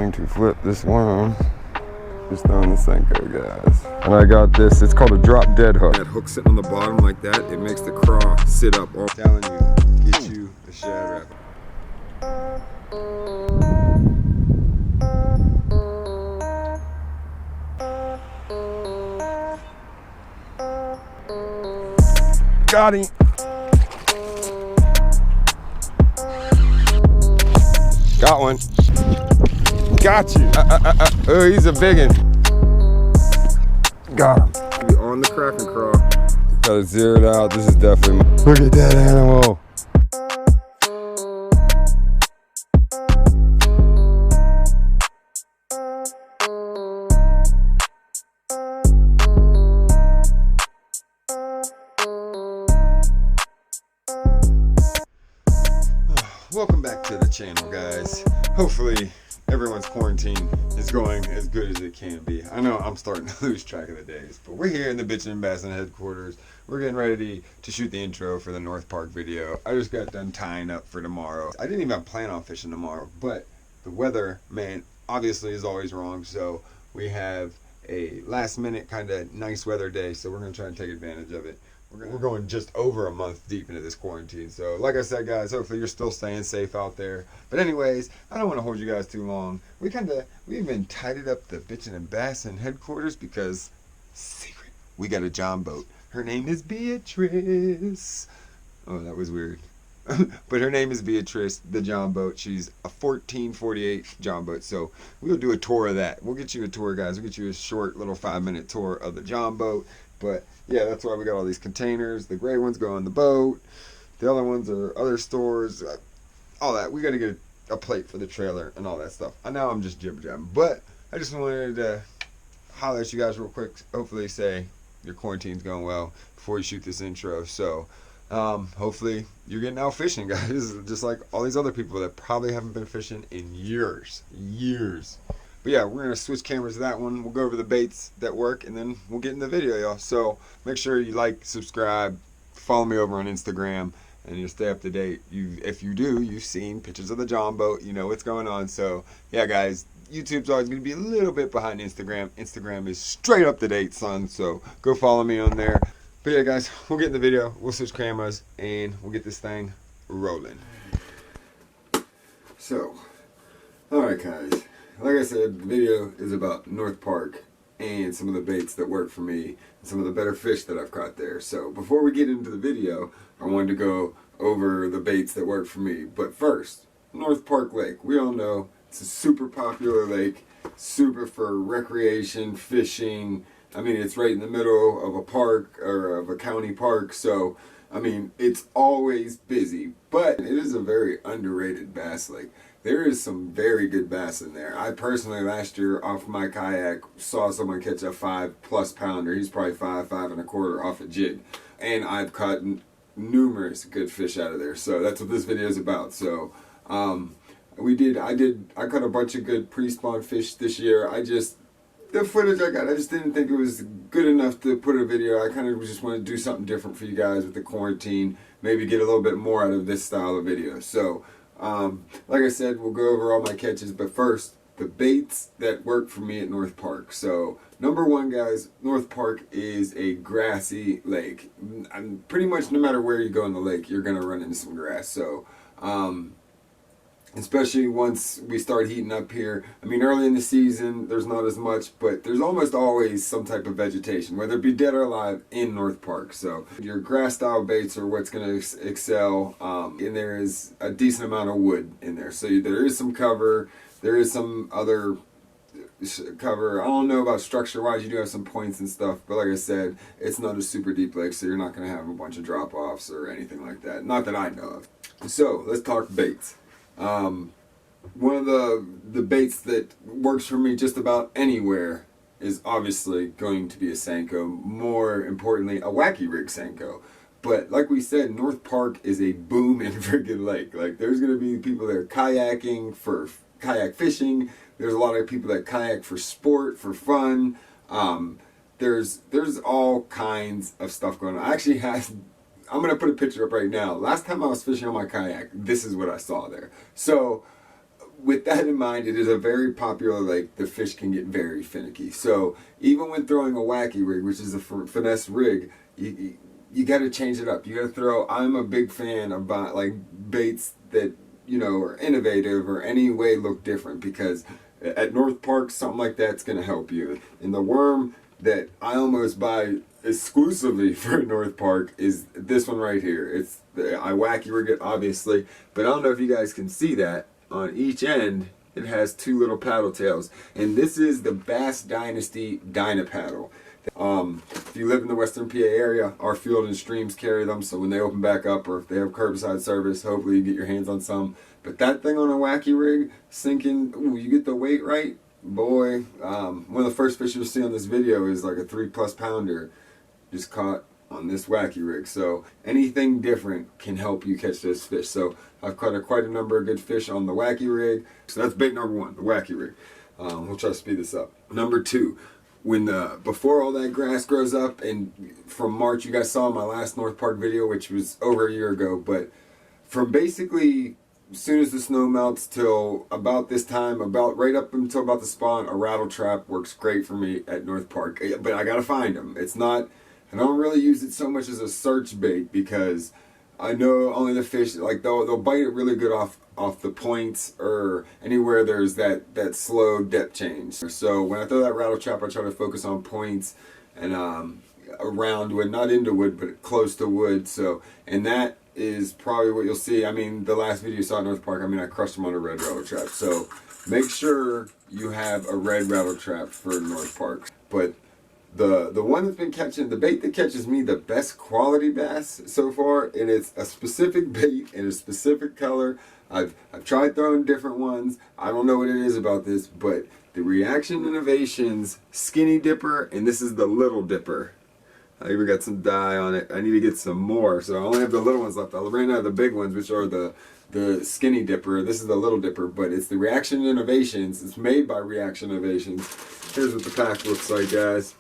going to flip this worm. Just throwing the Senko, guys. And I got this, it's called a drop dead hook. That hook sitting on the bottom like that, it makes the craw sit up. I'm telling you, get you a shad wrap. Got him. Got one. Got you. Oh, he's a big one. Got him. Be on the crack and crawl. Got it zeroed out. This is definitely. Look at that animal. Welcome back to the channel, guys. Hopefully everyone's quarantine is going as good as it can be. I know I'm starting to lose track of the days, but we're here in the Bitchin' Bass headquarters. We're getting ready to shoot the intro for the North Park video. I just got done tying up for tomorrow. I didn't even plan on fishing tomorrow, but the weather, man, obviously is always wrong. So we have a last minute kind of nice weather day, so we're gonna try and take advantage of it. We're going just over a month deep into this quarantine. So like I said, guys, hopefully you're still staying safe out there. But anyways, I don't want to hold you guys too long. We even tidied up the Bitchin' Bass headquarters because, secret, we got a John boat. Her name is Beatrice. Oh, that was weird. But her name is Beatrice, the John boat. She's a 1448 John boat. So we'll do a tour of that. We'll get you a tour, guys. We'll get you a short little 5-minute tour of the John boat. But yeah, that's why we got all these containers. The gray ones go on the boat. The other ones are other stores. All that. We got to get a plate for the trailer and all that stuff. I know I'm just jibber-jabbing, but I just wanted to holler at you guys real quick. Hopefully say your quarantine's going well before you shoot this intro. So hopefully you're getting out fishing, guys. Just like all these other people that probably haven't been fishing in years. But yeah, we're going to switch cameras to that one. We'll go over the baits that work, and then we'll get in the video, y'all. So make sure you like, subscribe, follow me over on Instagram, and you'll stay up to date. If you do, you've seen pictures of the John boat. You know what's going on. So yeah, guys, YouTube's always going to be a little bit behind Instagram. Instagram is straight up to date, son. So go follow me on there. But yeah, guys, we'll get in the video. We'll switch cameras, and we'll get this thing rolling. So, all right, guys. Like I said, the video is about North Park and some of the baits that work for me and some of the better fish that I've caught there. So before we get into the video, I wanted to go over the baits that work for me. But first, North Park Lake. We all know it's a super popular lake, super for recreation, fishing. I mean, it's right in the middle of a park or of a county park. So, I mean, it's always busy, but it is a very underrated bass lake. There is some very good bass in there. I personally, last year, off my kayak, saw someone catch a 5+ pounder. He's probably 5 1/4 off a jig. And I've caught numerous good fish out of there. So that's what this video is about. So I caught a bunch of good pre-spawn fish this year. The footage I got, I just didn't think it was good enough to put a video. I kind of just wanted to do something different for you guys with the quarantine. Maybe get a little bit more out of this style of video. So like I said, we'll go over all my catches, but first, the baits that work for me at North Park. So, number one, guys, North Park is a grassy lake. Pretty much no matter where you go in the lake, you're going to run into some grass. So, especially once we start heating up here. I mean, early in the season, there's not as much, but there's almost always some type of vegetation, whether it be dead or alive, in North Park. So your grass style baits are what's going to excel, and there is a decent amount of wood in there. So there is some cover, there is some other cover. I don't know about structure wise, you do have some points and stuff, but like I said, it's not a super deep lake, so you're not going to have a bunch of drop offs or anything like that. Not that I know of. So let's talk baits. One of the baits that works for me just about anywhere is obviously going to be a Senko. More importantly, a wacky rig Senko. But like we said, North Park is a booming friggin' lake. Like, there's going to be people that are kayaking for kayak fishing. There's a lot of people that kayak for sport, for fun. There's all kinds of stuff going on. I actually I'm going to put a picture up right now. Last time I was fishing on my kayak, this is what I saw there. So with that in mind, it is a very popular lake. The fish can get very finicky. So even when throwing a wacky rig, which is a finesse rig, you got to change it up. You got to throw. I'm a big fan of like baits that, you know, are innovative or any way look different, because at North Park, something like that's going to help you. And the worm that I almost buy exclusively for North Park is this one right here. It's I wacky rig it, obviously, but I don't know if you guys can see that on each end it has two little paddle tails, and this is the Bass Dynasty Dyna Paddle. If you live in the Western PA area, our Field and Streams carry them, so when they open back up, or if they have curbside service, hopefully you get your hands on some. But that thing on a wacky rig, sinking, ooh, you get the weight right, boy. One of the first fish you'll see on this video is like a 3+ pounder just caught on this wacky rig. So anything different can help you catch those fish. So I've caught quite a number of good fish on the wacky rig. So that's bait number one, the wacky rig. We'll try to speed this up. Number two, when before all that grass grows up, and from March, you guys saw my last North Park video, which was over a year ago, but from basically as soon as the snow melts till about this time, about right up until about the spawn, a rattle trap works great for me at North Park. But I gotta find them. It's not, I don't really use it so much as a search bait, because I know only the fish, like they'll bite it really good off the points or anywhere there's that slow depth change. So when I throw that rattle trap, I try to focus on points and around wood, not into wood, but close to wood. So, and that is probably what you'll see. I mean, the last video you saw at North Park, I mean, I crushed them on a red rattle trap. So make sure you have a red rattle trap for North Park. But the one that's been catching, the bait that catches me the best quality bass so far, and it's a specific bait in a specific color. I've tried throwing different ones. I don't know what it is about this, but the Reaction Innovations Skinny Dipper, and this is the Little Dipper. I even got some dye on it. I need to get some more, so I only have the little ones left. I ran out of the big ones, which are the Skinny Dipper. This is the Little Dipper, but it's the Reaction Innovations. It's made by Reaction Innovations. Here's what the pack looks like, guys.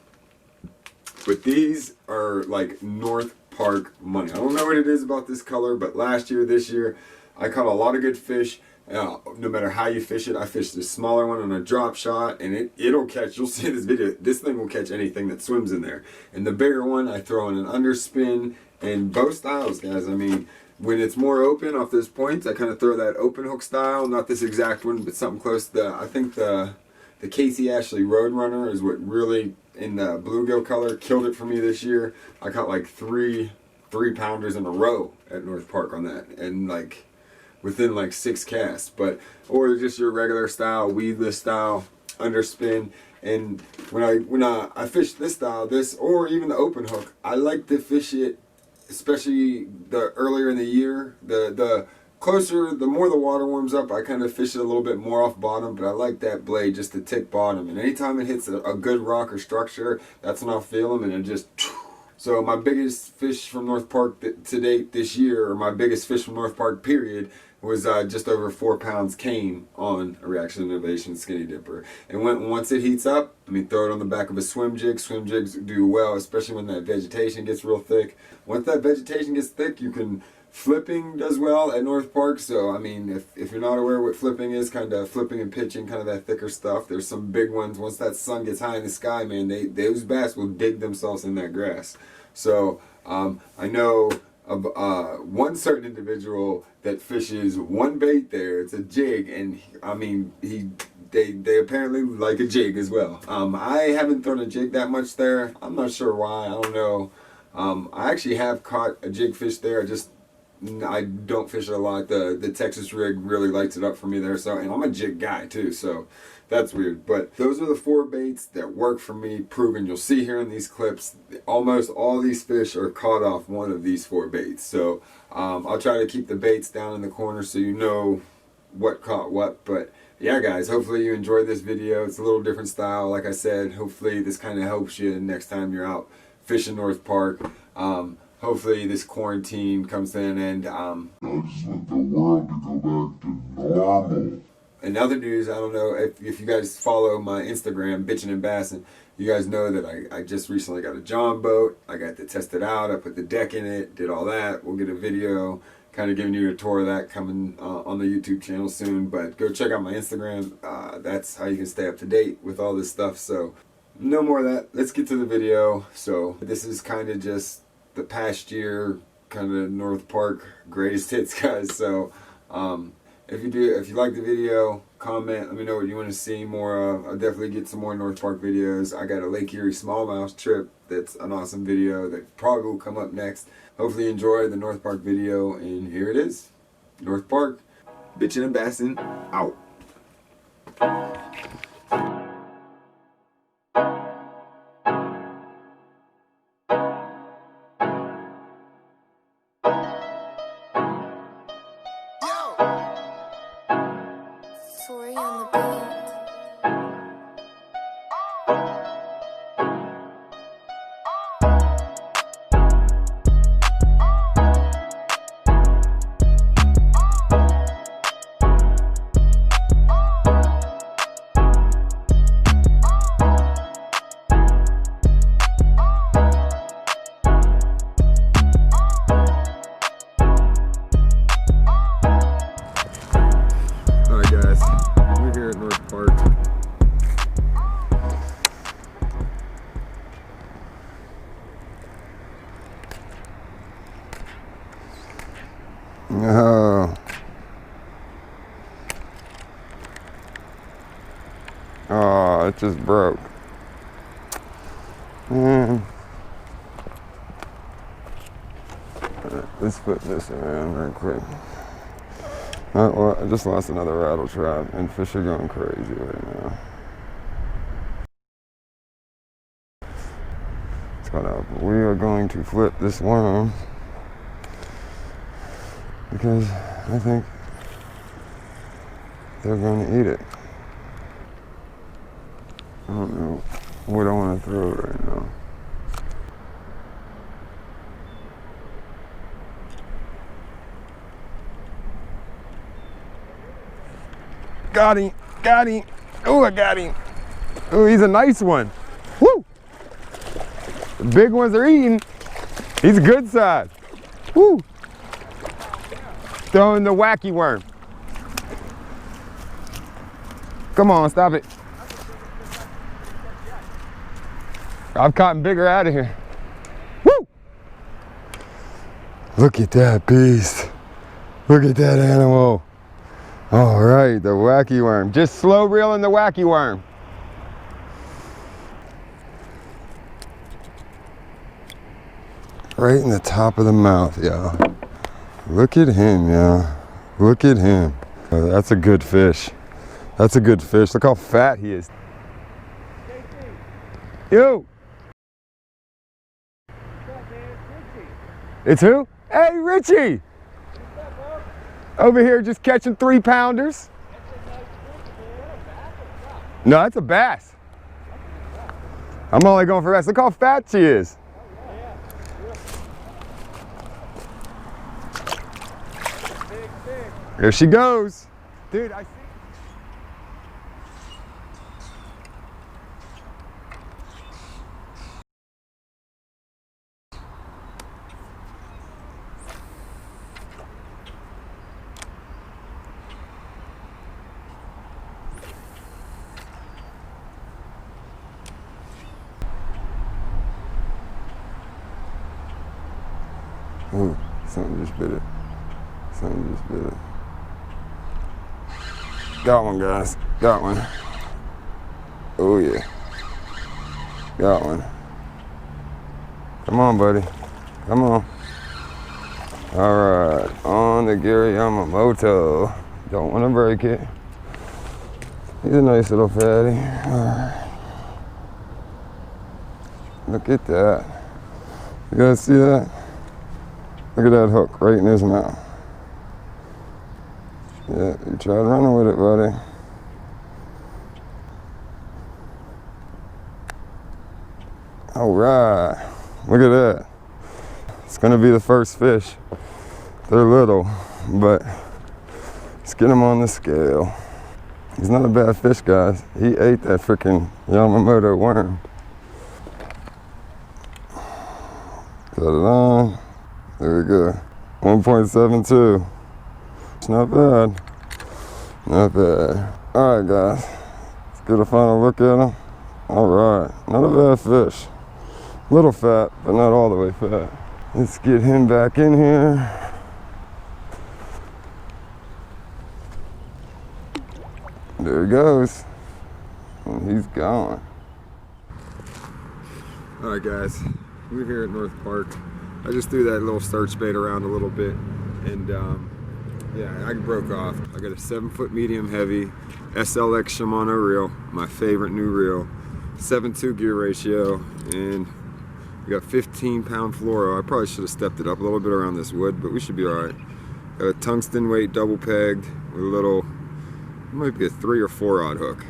But these are like North Park money. I don't know what it is about this color, but last year, this year, I caught a lot of good fish. No matter how you fish it, I fished the smaller one on a drop shot, and it'll catch. You'll see this video. This thing will catch anything that swims in there. And the bigger one, I throw in an underspin, and both styles, guys. I mean, when it's more open off those points, I kind of throw that open hook style. Not this exact one, but something close to. I think the Casey Ashley Roadrunner is what really, in the bluegill color, killed it for me this year. I caught like three pounders in a row at North Park on that, and like within like 6 casts. But or just your regular style, weedless style underspin. And when I fish this style, this or even the open hook, I like to fish it, especially the earlier in the year. The closer, the more the water warms up, I kind of fish it a little bit more off bottom, but I like that blade just to tick bottom. And anytime it hits a good rock or structure, that's when I'll feel them, and it just. So my biggest fish from North Park to date this year, or my biggest fish from North Park period, was just over 4 pounds cane on a Reaction Innovation Skinny Dipper. And once it heats up, I mean, throw it on the back of a swim jig. Swim jigs do well, especially when that vegetation gets real thick. Once that vegetation gets thick, you can. Flipping does well at North Park. So I mean, if you're not aware what flipping is, kind of flipping and pitching, kind of that thicker stuff. There's some big ones. Once that sun gets high in the sky, man, those bass will dig themselves in that grass. So I know of one certain individual that fishes one bait there. It's a jig, and I mean they apparently like a jig as well. I haven't thrown a jig that much there. I'm not sure why. I don't know. I actually have caught a jig fish there. I don't fish it a lot. The Texas rig really lights it up for me there. So, and I'm a jig guy too, so that's weird. But those are the 4 baits that work for me, proven. You'll see here in these clips, almost all these fish are caught off one of these 4 baits. So I'll try to keep the baits down in the corner so you know what caught what. But yeah, guys, hopefully you enjoyed this video. It's a little different style. Like I said, hopefully this kind of helps you next time you're out fishing North Park. Hopefully this quarantine comes to an end. I just want the world to go back to normal. In other news, I don't know if you guys follow my Instagram, Bitchin' and Bassin', you guys know that I just recently got a John boat. I got to test it out. I put the deck in it, did all that. We'll get a video kind of giving you a tour of that coming on the YouTube channel soon. But go check out my Instagram. That's how you can stay up to date with all this stuff. So no more of that. Let's get to the video. So this is kind of just the past year, kind of North Park greatest hits, guys. So if you like the video, comment, let me know what you want to see more of. I'll definitely get some more North Park videos. I got a Lake Erie smallmouth trip that's an awesome video that probably will come up next. Hopefully you enjoy the North Park video, and here it is. North Park, bitchin' and bassin', out. Oh, it just broke. Let's put this around real quick. Well, I just lost another rattle trap, and fish are going crazy right now. We are going to flip this worm because I think they're going to eat it. I don't know what I want to throw right now. Got him, got him. Oh, I got him. Oh, he's a nice one. Woo! The big ones are eating. He's a good size. Woo! Throwing the wacky worm. Come on, stop it. I've caught bigger out of here. Woo! Look at that beast. Look at that animal. All right, the wacky worm. Just slow reeling the wacky worm. Right in the top of the mouth, y'all. Look at him, y'all. Look at him. Oh, that's a good fish. That's a good fish. Look how fat he is. Yo! It's who? Hey, Richie! Over here just catching 3-pounders. No, that's a bass. I'm only going for bass. Look how fat she is. There she goes. Dude, I see. Ooh, something just bit it. Something just bit it. Got one, guys. Got one. Oh, yeah. Got one. Come on, buddy. Come on. All right. On the Gary Yamamoto. Don't want to break it. He's a nice little fatty. All right. Look at that. You guys see that? Look at that hook right in his mouth. Yeah, you tried running with it, buddy. All right, look at that. It's gonna be the first fish. They're little, but let's get him on the scale. He's not a bad fish, guys. He ate that freaking Yamamoto worm. Got it on. There we go. 1.72. It's not bad. Not bad. All right, guys. Let's get a final look at him. All right. Not a bad fish. A little fat, but not all the way fat. Let's get him back in here. There he goes. And he's gone. All right, guys. We're here at North Park. I just threw that little search bait around a little bit, and yeah, I broke off. I got a 7-foot medium heavy SLX Shimano reel, my favorite new reel, 7.2 gear ratio, and we got 15-pound fluoro. I probably should have stepped it up a little bit around this wood, but we should be all right. Got a tungsten weight double pegged with a little, it might be a 3 or 4 odd hook,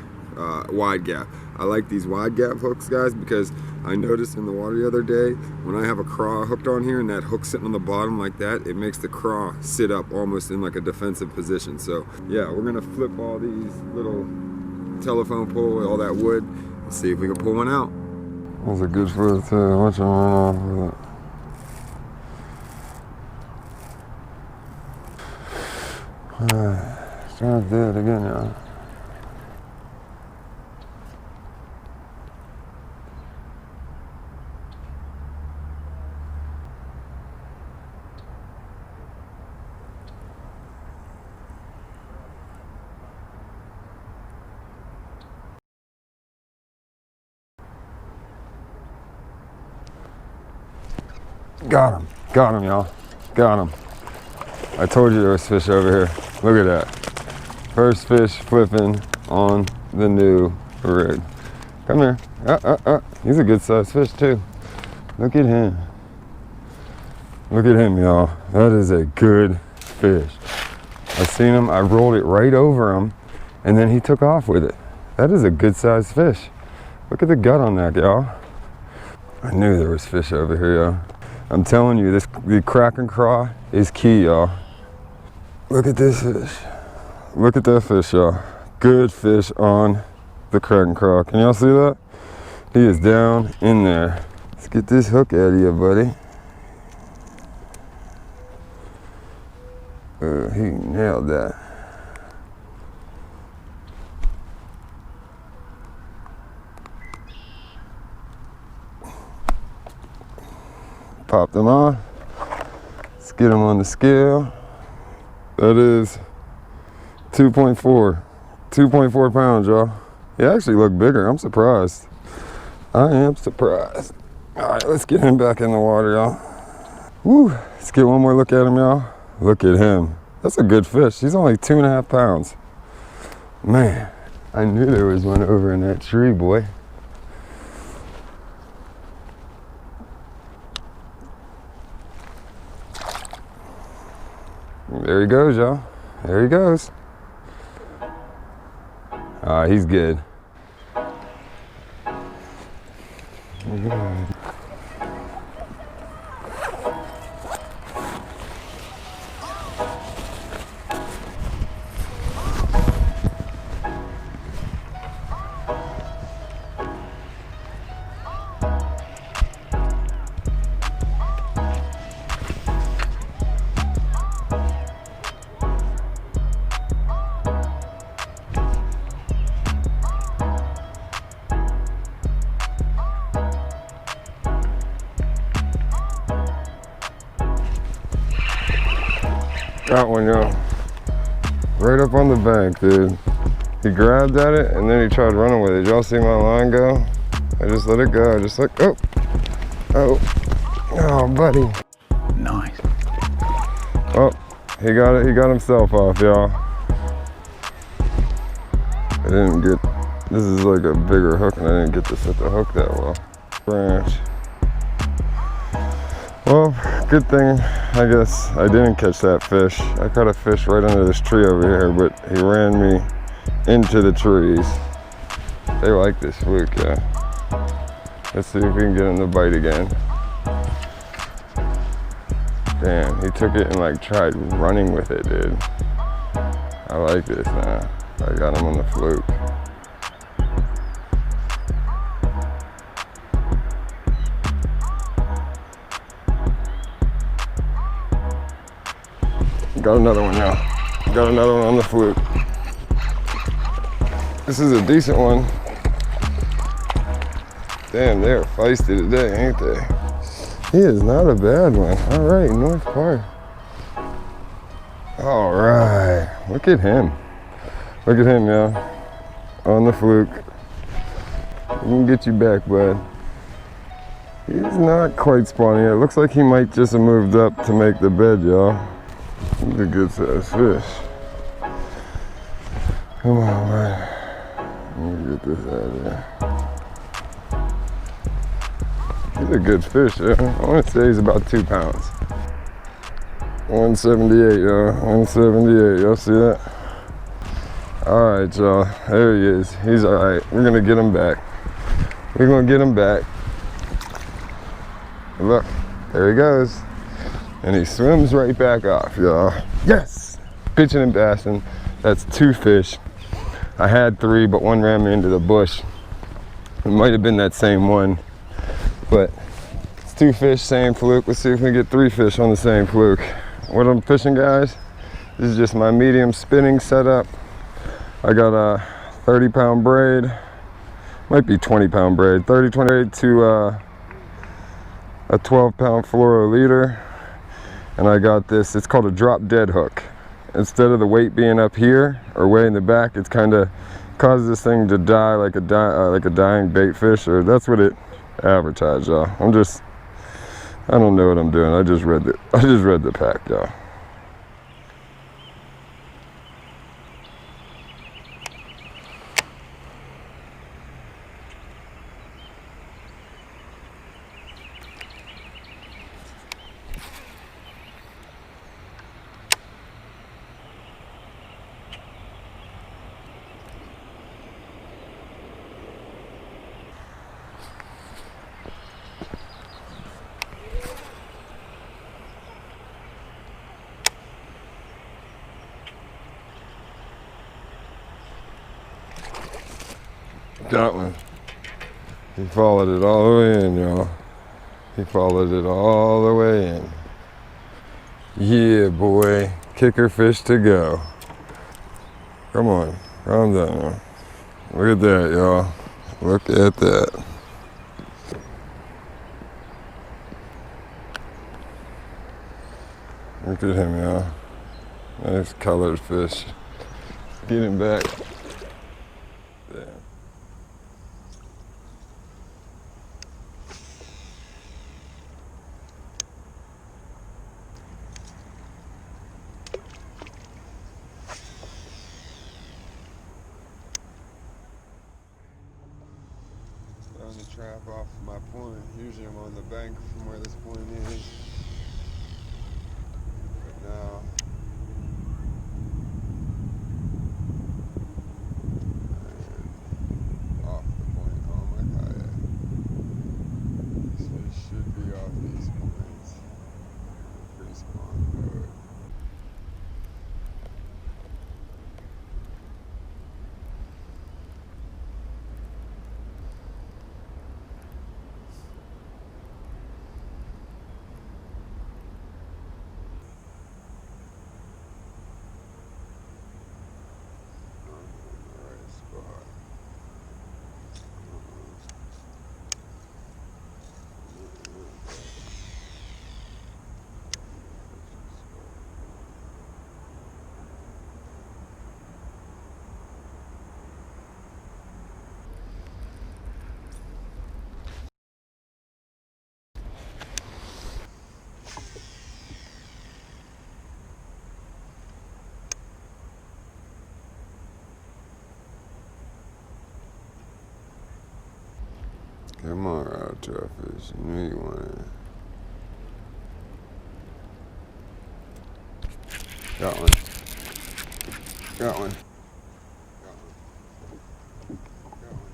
wide gap. I like these wide gap hooks, guys, because I noticed in the water the other day, when I have a craw hooked on here and that hook sitting on the bottom like that, it makes the craw sit up almost in like a defensive position. So yeah, we're gonna flip all these little telephone pole, all that wood, and see if we can pull one out. That was a good foot too. Watch him run off with it. Alright, trying to do it again, y'all. Got him, y'all. Got him. I told you there was fish over here. Look at that. First fish flipping on the new rig. Come here. He's a good sized fish too. Look at him. Look at him, y'all. That is a good fish. I seen him, I rolled it right over him, and then he took off with it. That is a good sized fish. Look at the gut on that, y'all. I knew there was fish over here, y'all. I'm telling you, the Kraken craw is key, y'all. Look at this fish. Look at that fish, y'all. Good fish on the Kraken craw. Can y'all see that? He is down in there. Let's get this hook out of you, buddy. He nailed that. Pop them on. Let's get them on the scale. That is 2.4 pounds, y'all. He actually looked bigger. I'm surprised. I am surprised. All right, let's get him back in the water, y'all. Woo, let's get one more look at him, y'all. Look at him. That's a good fish. He's only 2.5 pounds. Man, I knew there was one over in that tree, boy. There he goes, y'all. There he goes. He's good. Good. Got one, y'all. Right up on the bank, dude. He grabbed at it and then he tried running with it. Y'all see my line go? I just let it go. Just like, oh, buddy. Nice. Oh, he got it. He got himself off, y'all. I didn't get, this is like a bigger hook and I didn't get to set the hook that well. Branch. Well, good thing, I guess, I didn't catch that fish. I caught a fish right under this tree over here, but he ran me into the trees. They like this fluke, yeah. Let's see if we can get him to bite again. Damn, he took it and like tried running with it, dude. I like this now. I got him on the fluke. Got another one now. Got another one on the fluke. This is a decent one. Damn, they're feisty today, ain't they? He is not a bad one. All right, North Park. All right, look at him. Look at him, y'all. On the fluke. We can get you back, bud. He's not quite spawning yet. Looks like he might just have moved up to make the bed, y'all. He's a good sized fish. Come on, man. Let me get this out of there. He's a good fish, yeah. I want to say he's about 2 pounds. 178, y'all. 178. Y'all see that? All right, y'all. There he is. He's all right. We're going to get him back. We're going to get him back. Look, there he goes. And he swims right back off, y'all. Yes! Pitching and bassing. That's 2 fish. I had 3, but one ran me into the bush. It might have been that same one. But it's 2 fish, same fluke. Let's see if we can get 3 fish on the same fluke. What I'm fishing, guys, this is just my medium spinning setup. I got a 30-pound braid. Might be 20-pound braid. 30-20 braid to a 12-pound fluoro leader. And I got this, it's called a drop dead hook. Instead of the weight being up here or way in the back, it's kind of causes this thing to die like a dying bait fish, or that's what it advertised, y'all. I don't know what I'm doing. I just read the pack, y'all. Got one. He followed it all the way in, y'all. He followed it all the way in. Yeah, boy. Kicker fish to go. Come on. Calm down, y'all. Look at that, y'all. Look at that. Look at him, y'all. Nice colored fish. Get him back. Damn. On the trap off my point. Usually I'm on the bank from where this point is. But now I'm off the point on my kayak. So it should be off these points. Pre-spawn mode. Come on, Route Trophies. I knew you wanted it. Got one. Got one. Got one. Got one.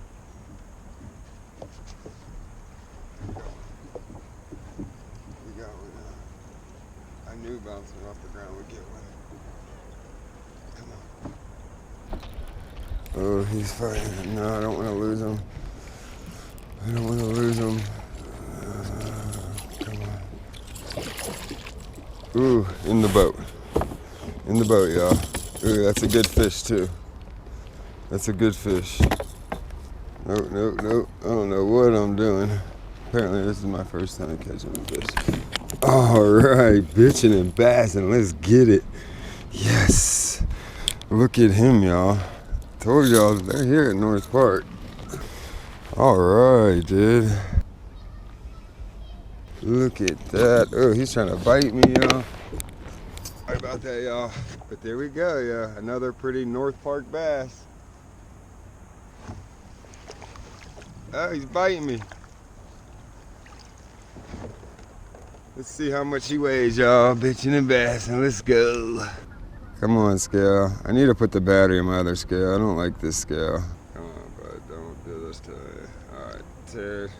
We got one. I knew bouncing off the ground would get one. Come on. Oh, he's fighting. No, I don't want to lose him. I don't want to lose him. Come on. Ooh, in the boat. in the boat, y'all. Ooh, that's a good fish too. That's a good fish. Nope, nope, nope. I don't know what I'm doing. Apparently this is my first time catching a fish. All right, bitching and bassing. Let's get it. Yes. Look at him, y'all. Told y'all they're here at North Park. All right, dude. Look at that. Oh, he's trying to bite me, y'all. Sorry about that, y'all. But there we go, yeah. Another pretty North Park bass. Oh, he's biting me. Let's see how much he weighs, y'all. Bitching and bassing. Let's go. Come on, scale. I need to put the battery in my other scale. I don't like this scale. Come on, bud. Don't do this to me. Alright, Ted.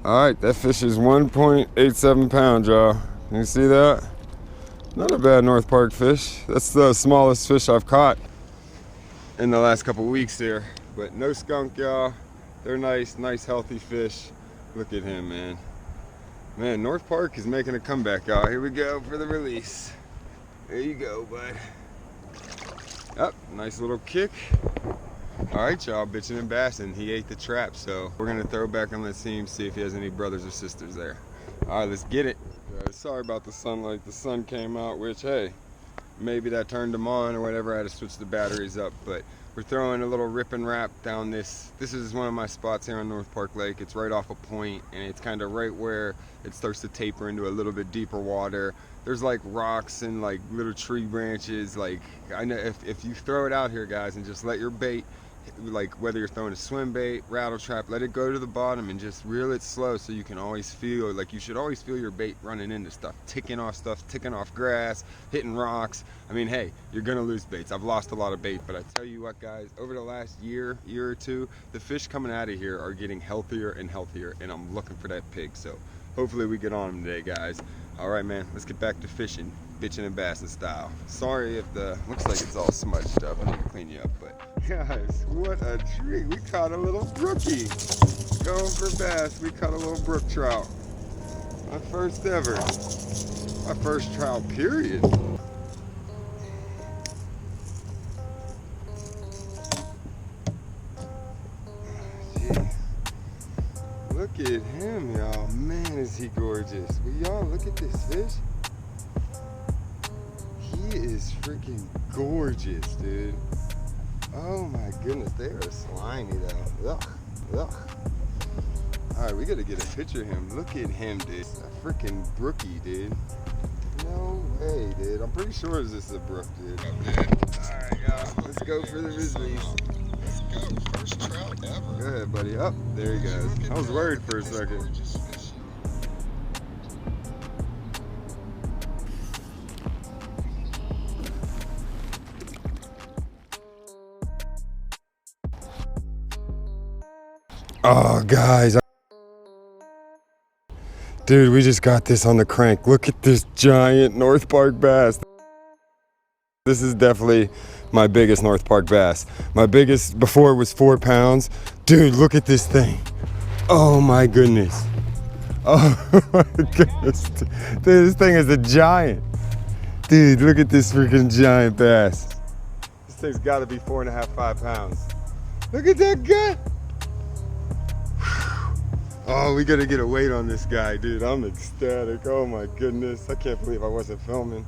Alright, that fish is 1.87 pounds, y'all. Can you see that? Not a bad North Park fish. That's the smallest fish I've caught in the last couple weeks here. But no skunk, y'all. They're nice, healthy fish. Look at him, man. Man, North Park is making a comeback, y'all. Here we go for the release. There you go, bud. Up, nice little kick. All right, y'all, bitching and bassing. He ate the trap, so we're gonna throw back and let's see him, see if he has any brothers or sisters there. All right, let's get it. Sorry about the sunlight. The sun came out, which, hey, maybe that turned them on or whatever. I had to switch the batteries up, but we're throwing a little rip and wrap down this. This is one of my spots here on North Park Lake. It's right off a point, and it's kind of right where it starts to taper into a little bit deeper water. There's like rocks and like little tree branches. Like, I know if you throw it out here, guys, and just let your bait, like whether you're throwing a swim bait, rattle trap, let it go to the bottom and just reel it slow, so you can always feel, like you should always feel your bait running into stuff, ticking off grass, hitting rocks. I mean, hey, you're gonna lose baits. I've lost a lot of bait, but I tell you what, guys, over the last year or two, the fish coming out of here are getting healthier and healthier, and I'm looking for that pig. So hopefully we get on them today, guys. All right, man, let's get back to fishing, bitching and bassing style. Sorry if looks like it's all smudged up. I need to clean you up, but guys, what a treat. We caught a little brookie. Going for bass, we caught a little brook trout. My first ever. My first trout, period. Jeez. Look at him, y'all. Man, is he gorgeous. Will y'all look at this fish? He is freaking gorgeous, dude. Oh my goodness, they are slimy though. Ugh, ugh. All right, we gotta get a picture of him. Look at him, dude. A freaking brookie, dude. No way, dude. I'm pretty sure this is a brook, dude. All right, y'all. Let's go for the release. Let's go. First trout ever. Go ahead, buddy. Up, there he goes. I was worried for a second. Oh, guys. Dude, we just got this on the crank. Look at this giant North Park bass. This is definitely my biggest North Park bass. My biggest before was 4 pounds. Dude, look at this thing. Oh my goodness. Oh my goodness. Dude, this thing is a giant. Dude, look at this freaking giant bass. This thing's gotta be 4.5, 5 pounds. Look at that guy. Oh, we gotta get a weight on this guy, dude. I'm ecstatic. Oh my goodness. I can't believe I wasn't filming.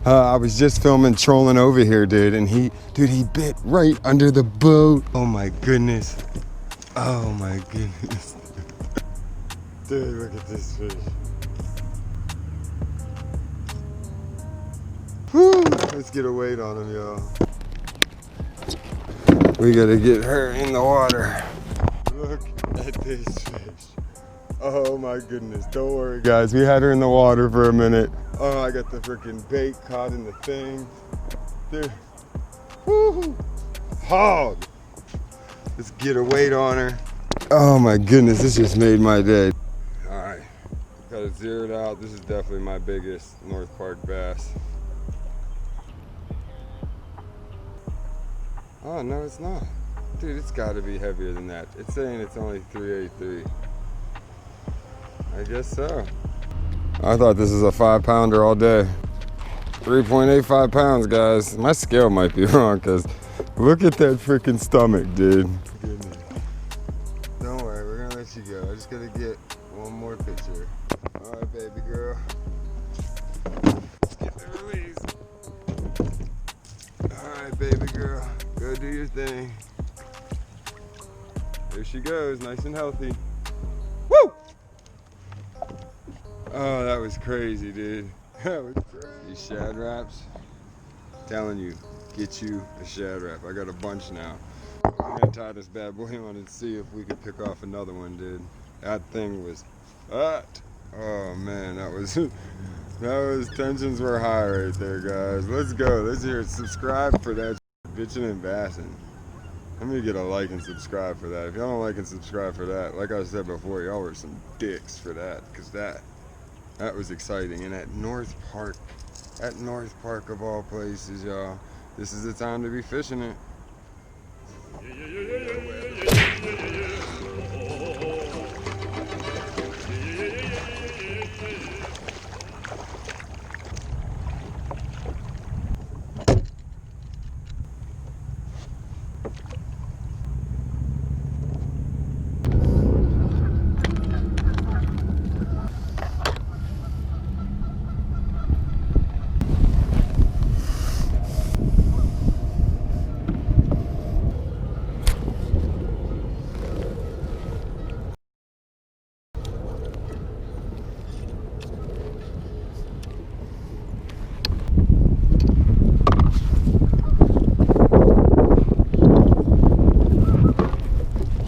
I was just filming trolling over here, dude, and he bit right under the boat. Oh my goodness. Oh my goodness. Dude, look at this fish. Whew. Let's get a weight on him, y'all. We gotta get her in the water. Look at this fish. Oh my goodness. Don't worry, guys. We had her in the water for a minute. Oh, I got the freaking bait caught in the thing. Dude. Woo-hoo. Hog. Let's get a weight on her. Oh my goodness, this just made my day. All right, got it zeroed out. This is definitely my biggest North Park bass. Oh, no, it's not. Dude, it's gotta be heavier than that. It's saying it's only 383. I guess so. I thought this was a 5 pounder all day. 3.85 pounds, guys. My scale might be wrong, because look at that freaking stomach, dude. Goodness. Don't worry, we're gonna let you go. I just gotta get one more picture. All right, baby girl. Let's get the release. All right, baby girl. Go do your thing. There she goes, nice and healthy. Woo! Oh, that was crazy, dude. That was crazy. These shad wraps, telling you, get you a shad wrap. I got a bunch now. I'm gonna tie this bad boy on and see if we could pick off another one, dude. That thing was hot. Oh man, that was tensions were high right there, guys. Let's go. Let's hear it. Subscribe for that bitching and bassing. Let me get a like and subscribe for that. If y'all don't like and subscribe for that, like I said before, y'all were some dicks for that, because that was exciting. And at North Park of all places, y'all, this is the time to be fishing it.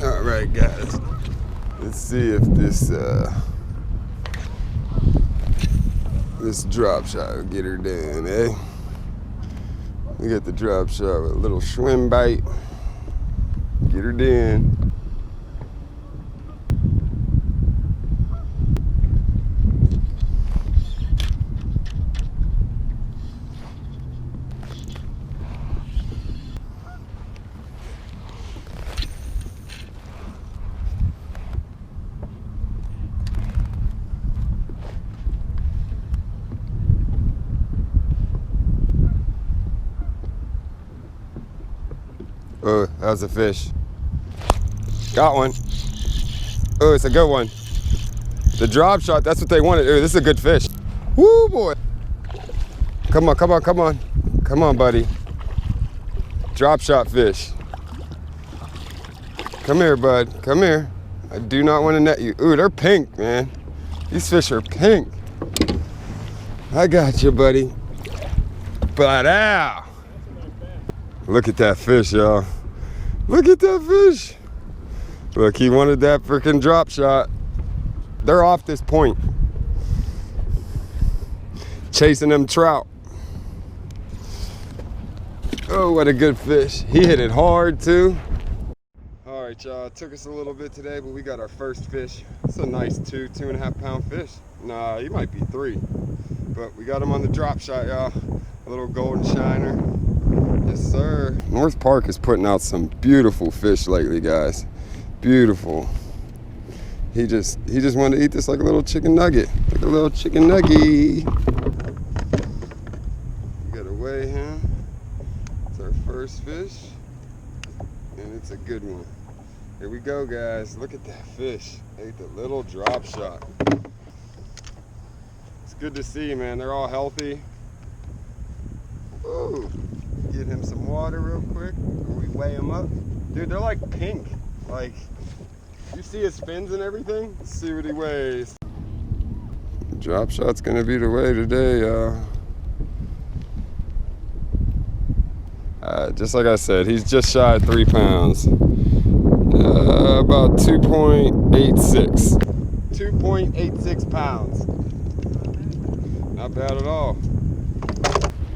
Alright guys, let's see if this drop shot will get her done, eh? We got the drop shot with a little swim bite. Get her done. Oh, that was a fish. Got one. Oh, it's a good one. The drop shot, that's what they wanted. Oh, this is a good fish. Woo, boy. Come on, come on, come on. Come on, buddy. Drop shot fish. Come here, bud. Come here. I do not want to net you. Ooh, they're pink, man. These fish are pink. I got you, buddy. But ow. Look at that fish, y'all. Look at that fish. Look, he wanted that freaking drop shot. They're off this point. Chasing them trout. Oh, what a good fish. He hit it hard, too. All right, y'all. It took us a little bit today, but we got our first fish. It's a nice 2.5 pound fish. Nah, he might be 3. But we got him on the drop shot, y'all. A little golden shiner. Yes, sir. North Park is putting out some beautiful fish lately, guys. Beautiful. He just wanted to eat this like a little chicken nugget. Like a little chicken nugget. You gotta weigh him. It's our first fish. And it's a good one. Here we go, guys. Look at that fish. Ate the little drop shot. It's good to see, man. They're all healthy. Ooh. Get him some water real quick before we weigh him up. Dude, they're like pink. Like, you see his fins and everything? Let's see what he weighs. Drop shot's gonna be the way today, y'all. Just like I said, he's just shy of 3 pounds. About 2.86. 2.86 pounds. Not bad at all.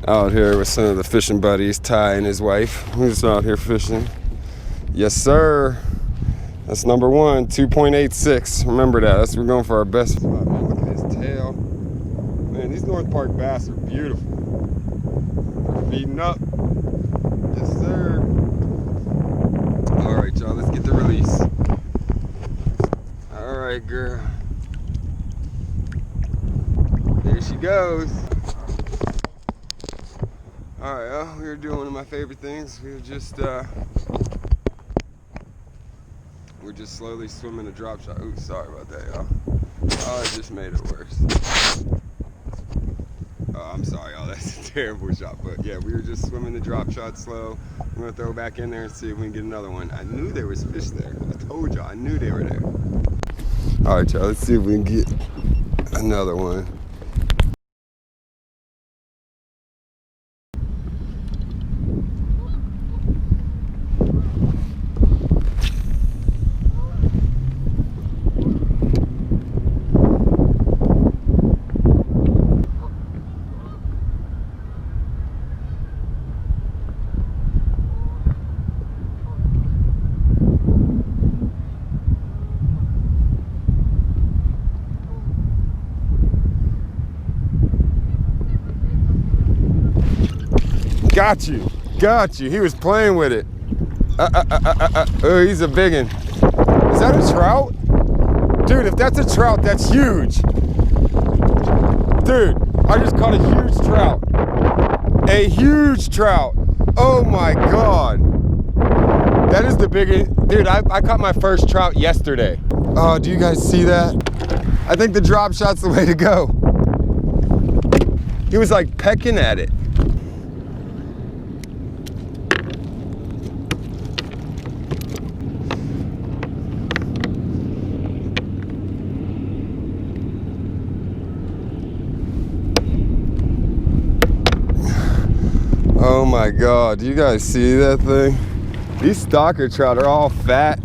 Out here with some of the fishing buddies, Ty and his wife, who's out here fishing. Yes, sir. That's number 1, 2.86. Remember that. That's we're going for our best spot. Man, look at his tail. Man, these North Park bass are beautiful. They're feeding up. Yes, sir. All right, y'all. Let's get the release. All right, girl. There she goes. Alright, we were doing one of my favorite things. We were just slowly swimming a drop shot. Ooh, sorry about that, y'all. Oh, it just made it worse. Oh, I'm sorry, y'all. That's a terrible shot. But yeah, we were just swimming the drop shot slow. I'm gonna throw back in there and see if we can get another one. I knew there was fish there. I told y'all, I knew they were there. Alright, y'all, let's see if we can get another one. Got you. He was playing with it. Oh, he's a big one. Is that a trout? Dude, if that's a trout, that's huge. Dude, I just caught a huge trout. A huge trout. Oh my God. That is the biggest. Dude, I caught my first trout yesterday. Oh, do you guys see that? I think the drop shot's the way to go. He was like pecking at it. Oh my God, do you guys see that thing? These stalker trout are all fat.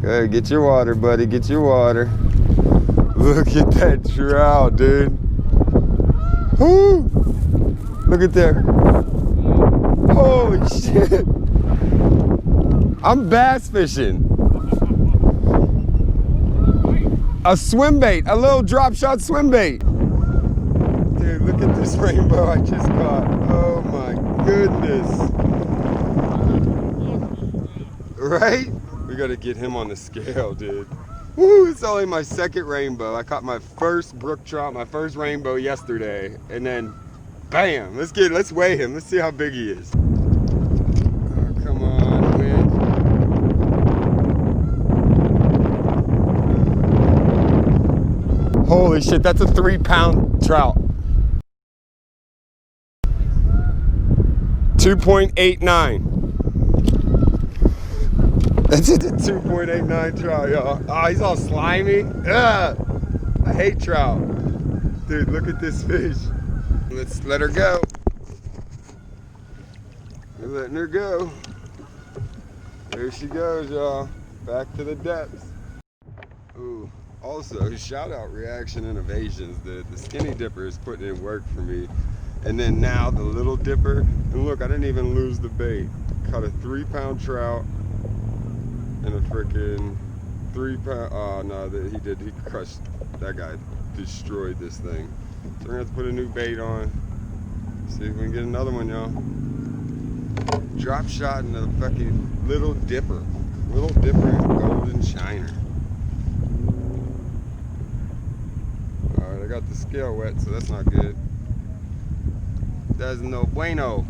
Okay, get your water, buddy, get your water. Look at that trout, dude. Woo! Look at there. Holy shit. I'm bass fishing. A swim bait, a little drop shot swim bait. Dude, look at this rainbow I just caught. Oh my goodness. Right? We gotta get him on the scale, dude. Woo, it's only my second rainbow. I caught my first brook trout, my first rainbow yesterday, and then bam, let's weigh him. Let's see how big he is. Oh, come on, wind. Holy shit, that's a 3-pound trout. 2.89. That's a 2.89 trout, y'all. Oh, he's all slimy. Ugh. I hate trout. Dude, look at this fish. Let's let her go. We're letting her go. There she goes, y'all. Back to the depths. Ooh, also, shout out Reaction Innovations. The skinny dipper is putting in work for me. And then now the little dipper. And look, I didn't even lose the bait. Caught a 3-pound trout. And a freaking 3-pound, oh no, he crushed, that guy destroyed this thing. So we're gonna have to put a new bait on. See if we can get another one, y'all. Drop shot into the fucking little dipper. Little dipper and golden shiner. Alright, I got the scale wet, so that's not good. That's no bueno.